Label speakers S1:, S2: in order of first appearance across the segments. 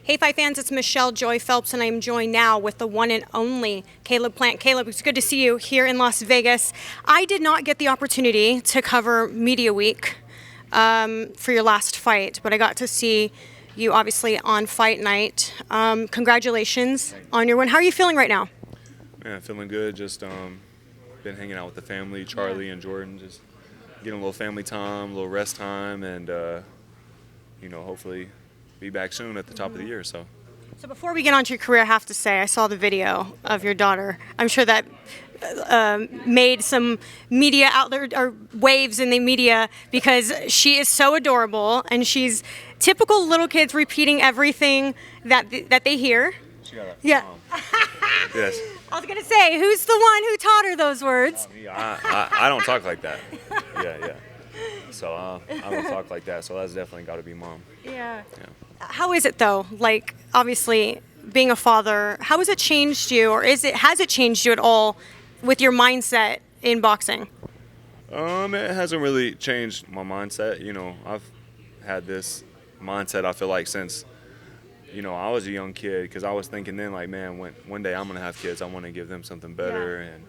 S1: Hey, Fight fans, it's Michelle Joy Phelps, and I'm joined now with the one and only Caleb Plant. Caleb, it's good to see you here in Las Vegas. I did not get the opportunity to cover Media Week for your last fight, but I got to see you obviously on fight night. Congratulations on your win. How are you feeling right now?
S2: Man, feeling good. Just been hanging out with the family, Charlie and Jordan, just getting a little family time, a little rest time, and hopefully be back soon at the top of the year. So
S1: before we get on to your career, I have to say I saw the video of your daughter. I'm sure that made some media outlet or waves in the media because she is so adorable and she's typical little kids repeating everything that they hear.
S2: she got a
S1: Yeah.
S2: Yes.
S1: I was gonna say, who's the one who taught her those words?
S2: I don't talk like that. Yeah. So I don't talk like that. So that's definitely got to be mom.
S1: Yeah. How is it though? Like, obviously, being a father, how has it changed you, or has it changed you at all with your mindset in boxing?
S2: It hasn't really changed my mindset. I've had this mindset, I feel like, since I was a young kid, because I was thinking then, like, man, one day I'm gonna have kids, I want to give them something better, and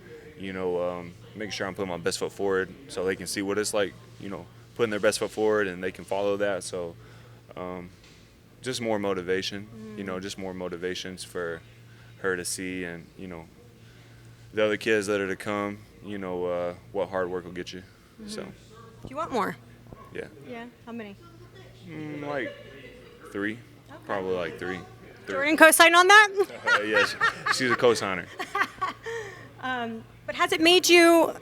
S2: make sure I'm putting my best foot forward so they can see what it's like, putting their best foot forward and they can follow that. So just more motivation, just more motivations for her to see, and the other kids that are to come, what hard work will get you. So
S1: Do you want more?
S2: yeah.
S1: How many?
S2: Like 3. Probably like 3.
S1: Jordan co-sign on that?
S2: Yeah, she's a co-signer.
S1: But has it made you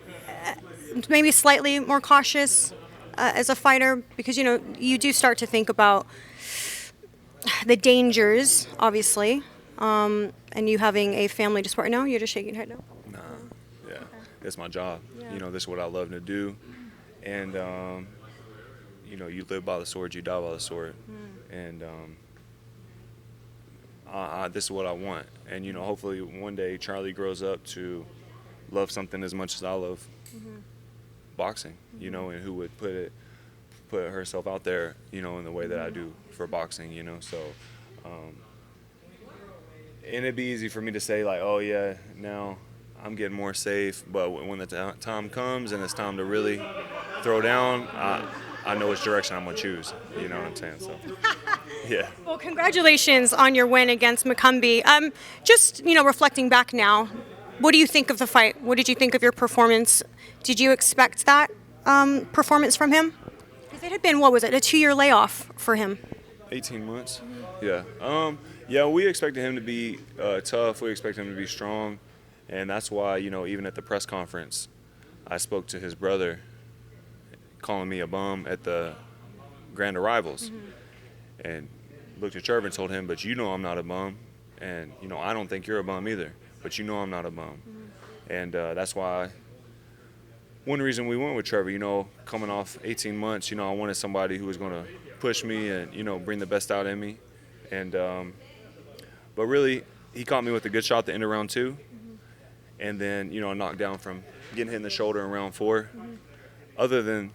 S1: maybe slightly more cautious as a fighter? Because, you do start to think about the dangers, obviously, and you having a family to support. No, you're just shaking your head no?
S2: Nah, yeah, it's my job.
S1: Yeah.
S2: This is what I love to do. And, you live by the sword, you die by the sword. And this is what I want. And, hopefully one day Charlie grows up to love something as much as I love boxing, and who would put herself out there, in the way that I do for boxing, So, and it'd be easy for me to say, like, oh, yeah, now I'm getting more safe. But when the time comes and it's time to really throw down, I know which direction I'm going to choose. You know what I'm saying? So, yeah.
S1: Well, congratulations on your win against McCumby. Just, reflecting back now, what do you think of the fight? What did you think of your performance? Did you expect that performance from him? Because it had been, what was it, a 2-year layoff for him?
S2: 18 months. Yeah. Yeah, we expected him to be tough. We expected him to be strong. And that's why, even at the press conference, I spoke to his brother, calling me a bum at the Grand Arrivals. And looked at Trevor and told him, but I'm not a bum. And, I don't think you're a bum either. But I'm not a bum. And that's why one reason we went with Trevor, coming off 18 months, I wanted somebody who was going to push me and, bring the best out in me. And but really, he caught me with a good shot at the end of round 2. And then, a knockdown from getting hit in the shoulder in round 4. Other than,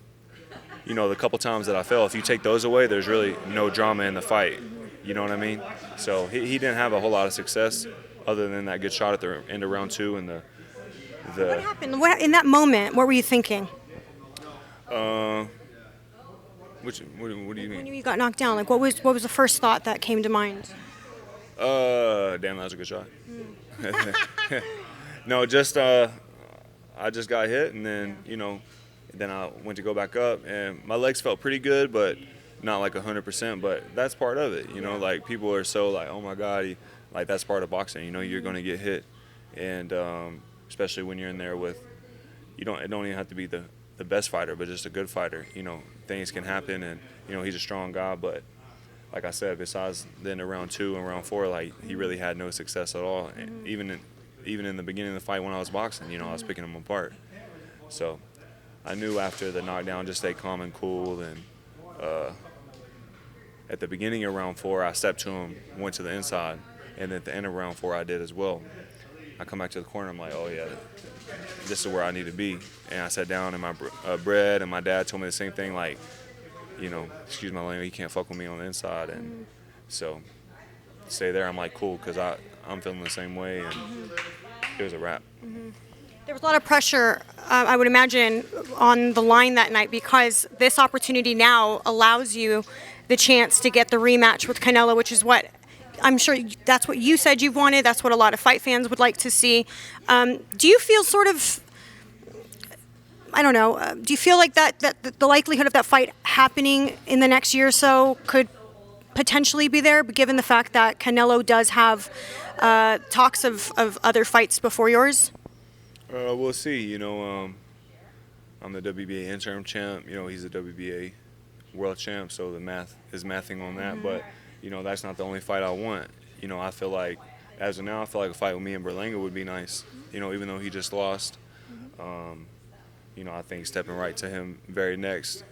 S2: the couple times that I fell, if you take those away, there's really no drama in the fight. You know what I mean? So he didn't have a whole lot of success other than that good shot at the end of round 2 and the.
S1: What happened? In that moment, what were you thinking?
S2: What do you mean?
S1: When you got knocked down, like what was the first thought that came to mind?
S2: Damn, that was a good shot. No, just I just got hit, and then then I went to go back up, and my legs felt pretty good, but not like 100%. But that's part of it, Like people are so like, oh my God, like that's part of boxing. You're going to get hit, and especially when you're in there with, it don't even have to be the best fighter, but just a good fighter. Things can happen, and he's a strong guy, but like I said, besides then in round 2 and round 4, like he really had no success at all. And even in the beginning of the fight when I was boxing, I was picking him apart. So I knew after the knockdown, just stay calm and cool. And at the beginning of round 4, I stepped to him, went to the inside, and at the end of round 4, I did as well. I come back to the corner, I'm like, oh yeah, this is where I need to be. And I sat down in my bread, and my dad told me the same thing, like, excuse my language, you can't fuck with me on the inside. And so stay there, I'm like, cool, because I'm feeling the same way, and it was a wrap.
S1: There was a lot of pressure, I would imagine, on the line that night because this opportunity now allows you the chance to get the rematch with Canelo, which is what I'm sure that's what you said you've wanted. That's what a lot of fight fans would like to see. Do you feel sort of, I don't know, do you feel like that the likelihood of that fight happening in the next year or so could potentially be there, given the fact that Canelo does have talks of other fights before yours?
S2: We'll see. You know, I'm the WBA interim champ. You know, he's a WBA world champ, so the math is mathing on that. But, you know, that's not the only fight I want. You know, I feel like, as of now, I feel like a fight with me and Berlanga would be nice. You know, even though he just lost. You know, I think stepping right to him very next.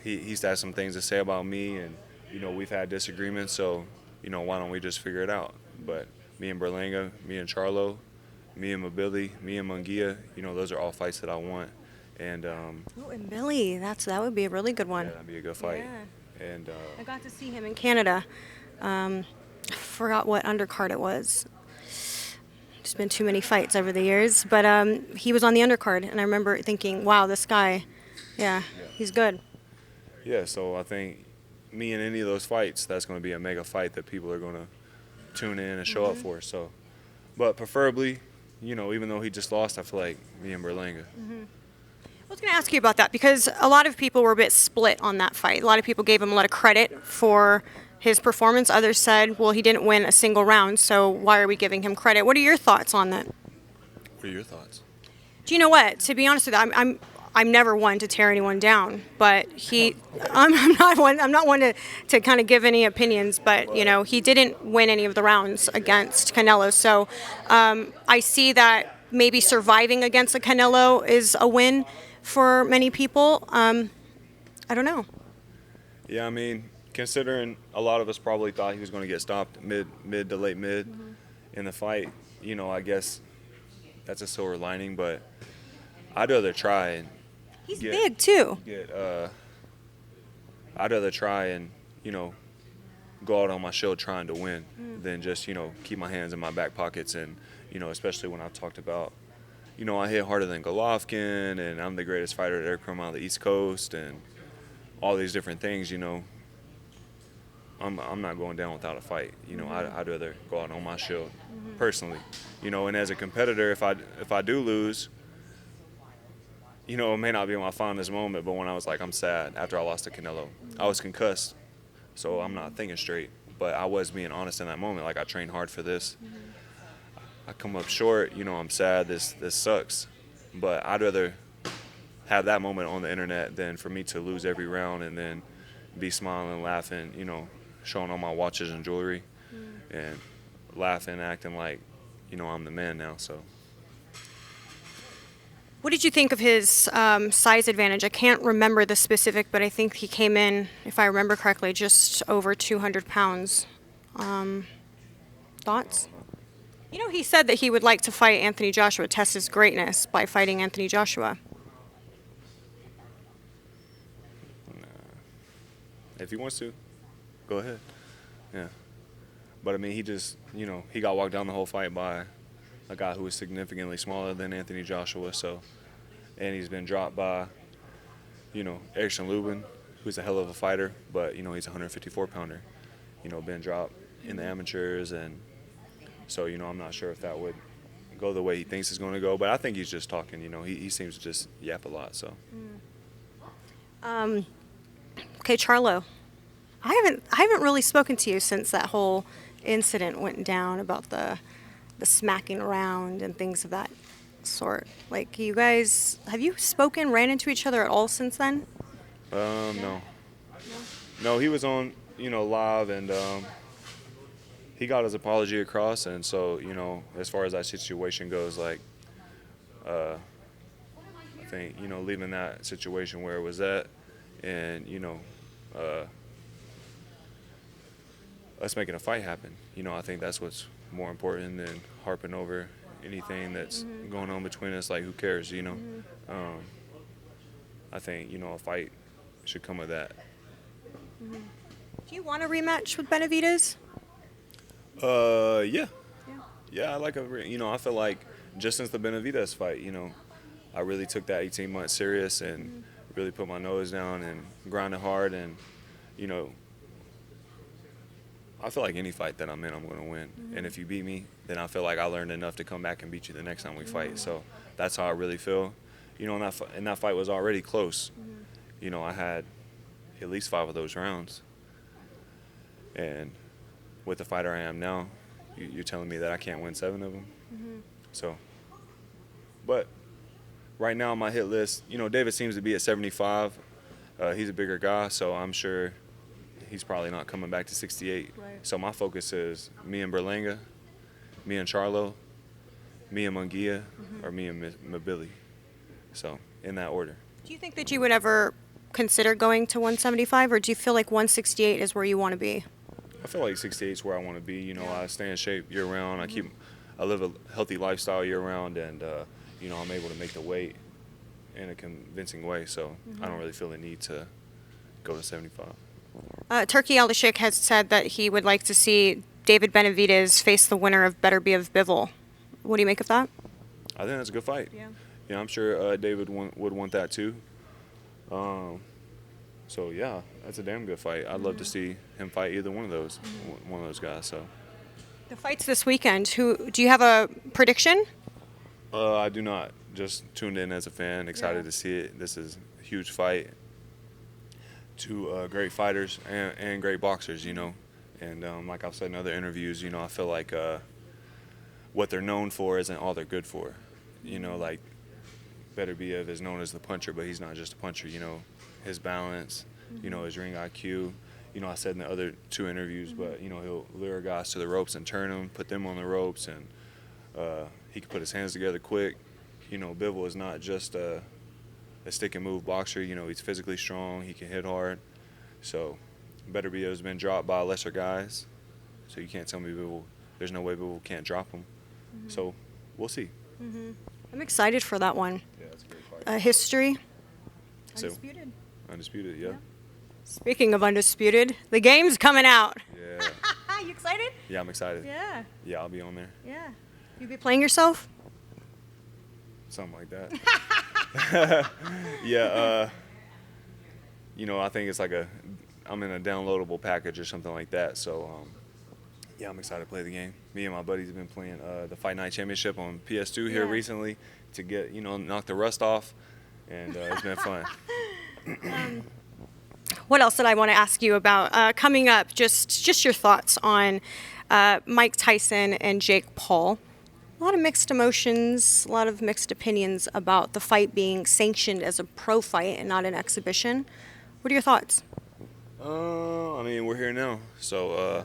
S2: He's had some things to say about me, and, you know, we've had disagreements, so, you know, why don't we just figure it out? But me and Berlanga, me and Charlo, me and Mobili, me and Munguia, you know, those are all fights that I want. And
S1: And Billy, that would be a really good one.
S2: yeah, that'd be a good fight.
S1: Yeah.
S2: And
S1: I got to see him in Canada. I forgot what undercard it was. There's been too many fights over the years, but he was on the undercard, and I remember thinking, wow, this guy, he's good.
S2: yeah, so I think me in any of those fights, that's going to be a mega fight that people are going to tune in and show up for. So, but preferably, you know, even though he just lost, I feel like me and Berlanga.
S1: I was going to ask you about that because a lot of people were a bit split on that fight. A lot of people gave him a lot of credit for his performance. Others said, well, he didn't win a single round, so why are we giving him credit? What are your thoughts on that?
S2: What are your thoughts?
S1: Do you know what? To be honest with you, I'm never one to tear anyone down, but I'm not one to kind of give any opinions, but you know, he didn't win any of the rounds against Canelo, so I see that maybe surviving against a Canelo is a win for many people. I don't know.
S2: Yeah, I mean, considering a lot of us probably thought he was going to get stopped mid to late mid in the fight, you know, I guess that's a silver lining, but I'd rather try and
S1: He's big too.
S2: I'd rather try and, you know, go out on my shield trying to win than just, you know, keep my hands in my back pockets. And, you know, especially when I've talked about, you know, I hit harder than Golovkin and I'm the greatest fighter to ever come out of the East Coast and all these different things, you know. I'm not going down without a fight. You know, I'd rather go out on my shield personally. You know, and as a competitor, if I do lose, you know, it may not be my fondest moment, but when I was like, I'm sad after I lost to Canelo. I was concussed, so I'm not thinking straight. But I was being honest in that moment. Like, I trained hard for this. I come up short, you know, I'm sad, this sucks. But I'd rather have that moment on the internet than for me to lose every round and then be smiling, laughing, you know, showing all my watches and jewelry and laughing, acting like, you know, I'm the man now, so.
S1: What did you think of his size advantage? I can't remember the specific, but I think he came in, if I remember correctly, just over 200 pounds. Thoughts? You know, he said that he would like to fight Anthony Joshua, test his greatness by fighting Anthony Joshua.
S2: If he wants to, go ahead. Yeah. But, I mean, he just, you know, he got walked down the whole fight by a guy who was significantly smaller than Anthony Joshua, so, and he's been dropped by, you know, Erickson Lubin, who's a hell of a fighter, but, you know, he's a 154-pounder, you know, been dropped in the amateurs, and so, you know, I'm not sure if that would go the way he thinks it's going to go, but I think he's just talking, you know, he seems to just yap a lot, so.
S1: Okay, Charlo, I haven't really spoken to you since that whole incident went down about the smacking around and things of that sort. Like, you guys, have you ran into each other at all since then?
S2: No. No, he was on, you know, live, and he got his apology across, and so, you know, as far as that situation goes, like, I think, you know, leaving that situation where it was at, and, you know, us making a fight happen. You know, I think that's what's more important than harping over anything that's going on between us. Like, who cares, you know? I think, you know, a fight should come of that.
S1: Do you want a rematch with Benavidez?
S2: Yeah. Yeah, I like I feel like just since the Benavidez fight, I really took that 18 months serious and really put my nose down and grinded hard. And, you know, I feel like any fight that I'm in, I'm going to win. And if you beat me, then I feel like I learned enough to come back and beat you the next time we fight. So that's how I really feel. And that fight was already close. I had at least 5 of those rounds. And with the fighter I am now, you're telling me that I can't win 7 of them? So, but right now on my hit list, David seems to be at 75. He's a bigger guy, so I'm sure he's probably not coming back to 68.
S1: Right.
S2: So my focus is me and Berlanga, me and Charlo, me and Munguia, or me and Mabili. So in that order.
S1: Do you think that you would ever consider going to 175, or do you feel like 168 is where you want to be?
S2: I feel like 68 is where I want to be. I stay in shape year round. I live a healthy lifestyle year round, and I'm able to make the weight in a convincing way. So I don't really feel the need to go to 75.
S1: Turki Aldashik has said that he would like to see David Benavidez face the winner of Better Be of Bivol. What do you make of that?
S2: I think that's a good fight.
S1: Yeah.
S2: I'm sure David would want that too. So yeah, that's a damn good fight. I'd love to see him fight either one of those guys. So
S1: The fight's this weekend. Do you have a prediction?
S2: I do not. Just tuned in as a fan, excited to see it. This is a huge fight. 2 great fighters and great boxers, And like I've said in other interviews, I feel like what they're known for isn't all they're good for. Like Better Biev is known as the puncher, but he's not just a puncher. His balance, his ring IQ. I said in the other 2 interviews, but he'll lure guys to the ropes and turn them, put them on the ropes, and he can put his hands together quick. Bivol is not just a stick and move boxer. He's physically strong. He can hit hard. So Better Biev has been dropped by lesser guys. So you can't tell me there's no way Bivol can't drop him. So we'll see.
S1: I'm excited for that one.
S2: Yeah, it's a great fight.
S1: History.
S2: So,
S1: Undisputed.
S2: Undisputed, yeah.
S1: Speaking of undisputed, the game's coming out.
S2: Yeah.
S1: You excited?
S2: Yeah, I'm excited.
S1: Yeah.
S2: Yeah, I'll be on there.
S1: Yeah. You be playing yourself?
S2: Something like that. Yeah, I think it's like I'm in a downloadable package or something like that. So, yeah, I'm excited to play the game. Me and my buddies have been playing the Fight Night Championship on PS2 here recently to get, knock the rust off, and it's been fun.
S1: What else did I want to ask you about? Coming up, just your thoughts on Mike Tyson and Jake Paul. A lot of mixed emotions, a lot of mixed opinions about the fight being sanctioned as a pro fight and not an exhibition. What are your thoughts?
S2: I mean, we're here now. So,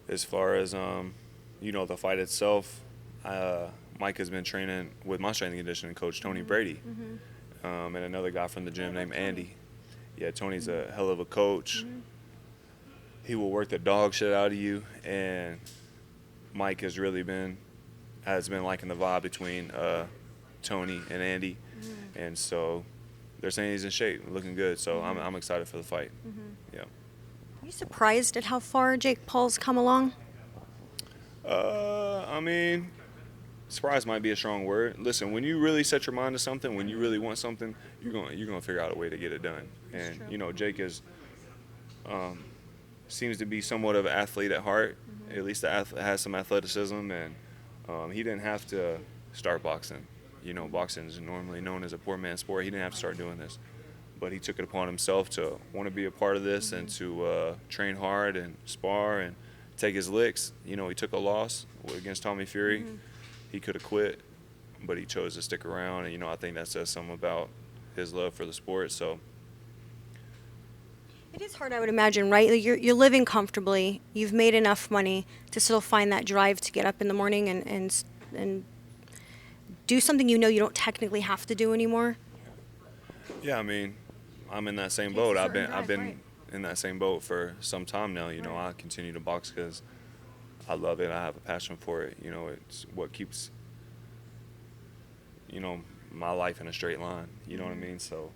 S2: as far as, the fight itself, Mike has been training with my strength and conditioning coach, Tony Brady, and another guy from the gym named Andy. Yeah, Tony's a hell of a coach. He will work the dog shit out of you, and Mike has been liking the vibe between Tony and Andy, and so they're saying he's in shape, looking good. So I'm excited for the fight. Yeah.
S1: Are you surprised at how far Jake Paul's come along?
S2: I mean, surprise might be a strong word. Listen, when you really set your mind to something, when you really want something, you're gonna figure out a way to get it done. And Jake seems to be somewhat of an athlete at heart. At least has some athleticism, and he didn't have to start boxing. Boxing is normally known as a poor man's sport. He didn't have to start doing this, but he took it upon himself to want to be a part of this and to train hard and spar and take his licks. He took a loss against Tommy Fury. He could have quit, but he chose to stick around, and I think that says something about his love for the sport. So
S1: it is hard, I would imagine, right? You're living comfortably. You've made enough money to still find that drive to get up in the morning and do something you don't technically have to do anymore.
S2: Yeah, I mean, I'm in that same boat. I've been in that same boat for some time now. I continue to box because I love it. I have a passion for it. It's what keeps my life in a straight line. You know what I mean? So,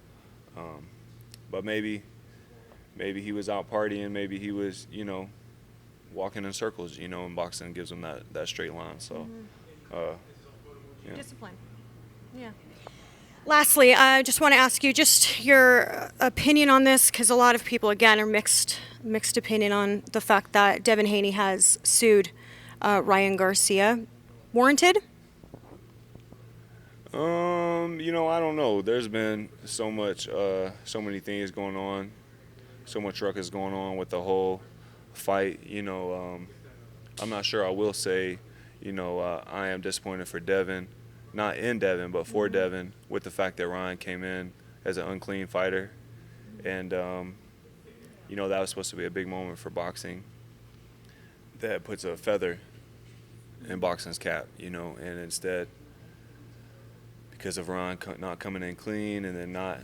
S2: but maybe he was out partying. Maybe he was walking in circles, you know, and boxing gives them that straight line. So, yeah.
S1: Discipline. Yeah. Lastly, I just want to ask you just your opinion on this, because a lot of people, again, are mixed opinion on the fact that Devin Haney has sued Ryan Garcia. Warranted?
S2: You know, I don't know. There's been so many things going on, so much ruckus going on with the whole fight. You know, I'm not sure. I will say, you know, I am disappointed for Devin, not in Devin, but for Devin, with the fact that Ryan came in as an unclean fighter, and you know, that was supposed to be a big moment for boxing. That puts a feather in boxing's cap, you know, and instead, because of Ryan not coming in clean and then not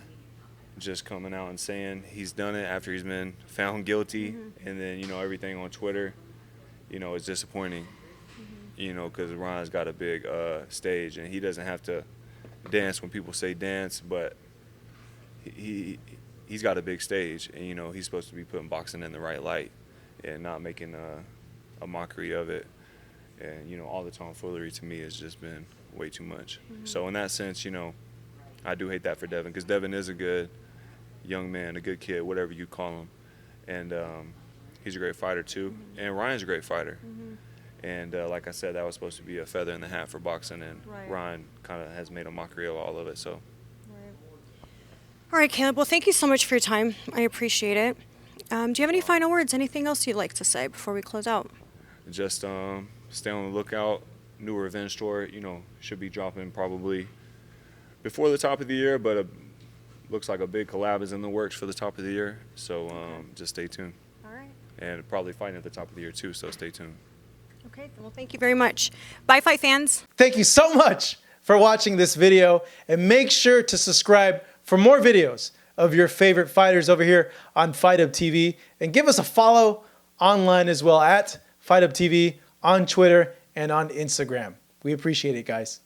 S2: just coming out and saying he's done it after he's been found guilty, and then, you know, everything on Twitter, you know, is disappointing, you know, because Ryan's got a big stage, and he doesn't have to dance when people say dance, but he's got a big stage, and, you know, he's supposed to be putting boxing in the right light and not making a mockery of it. And, you know, all the tomfoolery to me has just been way too much. So in that sense, you know, I do hate that for Devin, because Devin is a good young man, a good kid, whatever you call him. And he's a great fighter too. And Ryan's a great fighter. And like I said, that was supposed to be a feather in the hat for boxing, and Ryan kind of has made a mockery of all of it. So.
S1: All right, Caleb. Well, thank you so much for your time. I appreciate it. Do you have any final words? Anything else you'd like to say before we close out?
S2: Just stay on the lookout. New Revenge Tour, you know, should be dropping probably before the top of the year, but looks like a big collab is in the works for the top of the year. So just stay tuned.
S1: All right.
S2: And probably fighting at the top of the year too, so stay tuned.
S1: Okay, well, thank you very much. Bye, fight fans.
S3: Thank you so much for watching this video, and make sure to subscribe for more videos of your favorite fighters over here on Fight Up TV, and give us a follow online as well at Fight Up TV on Twitter and on Instagram. We appreciate it, guys.